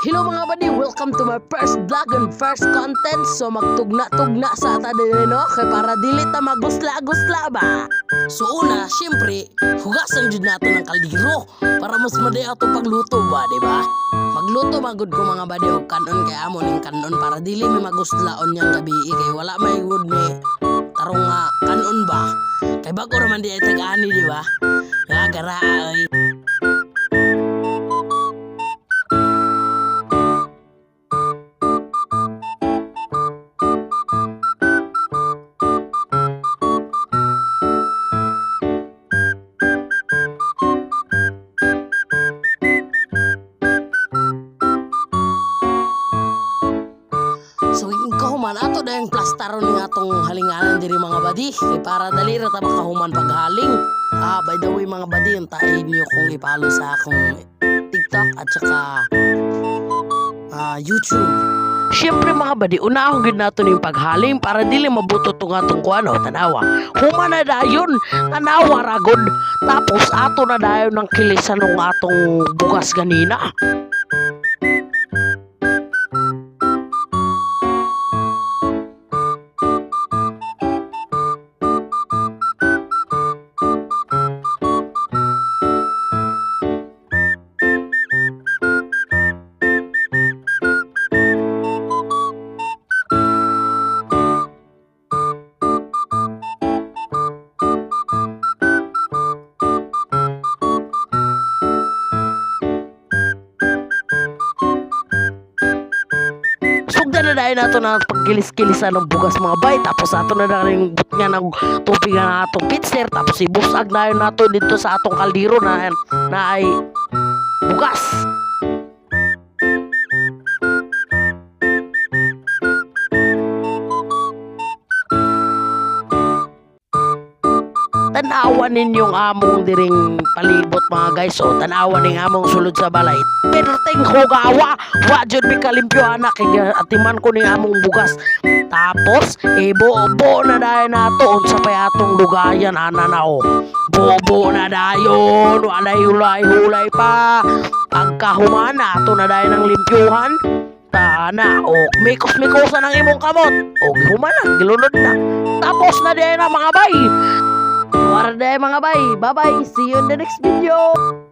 Hello mga buddy, welcome to my first vlog and first content. So magtugna-tugna sa ata din no, kay para dili ta magusla-gusla ba. So una, syempre, hugasan jud nato ng kaldero para mas maday ato pagluto ba, di ba? Magluto magud ko mga buddy og kanon kay amo ning kanon para dili mi maguslaon yang gabi kay wala may good ni tarong nga kanon ba. Kay bago ra man di ay tag-ani di ba? Nga gara ay. So kahuman ato dayang plastaro ni atong halinganan diri mga badi kay para dali ra ta makahuman paghaling. By the way mga badi, untayin niyo kung ipalo sa akong TikTok at saka YouTube. Siyempre mga badi, unahon gid nato ning paghaling para dili mabuto tong atong kuano tanawa. Human na dayon, tanawa ragod. Tapos ato na dayon ng kilisan ng atong bugas ganina. Sugdan na dahil nato na pagkilis-kilisan ng bugas mga bay. Tapos ato na rin but nga ng tubig na atong pitster. Tapos ibusag na yun nato dito sa atong kaldero na ay bugas. Tanawan ninyong among diring palibot mga guys. O tanawan ning among sulod sa balay. Perting hugawa, wa jud mi kalimpyo anak kay atiman ko ning among bugas. Tapos ibo-bo na dayon nato unsa pay atong lugayan ana na o. Bobo na dayon, walay hulay-hulay pa. Pagkahuman ato na dayon ng limpyuhan. Tana o mikos-mikosa ng imong kamot. O human na, gilunod na. Tapos na dayon ang mga bay. Warday mga bay. Bye bye. See you in the next video.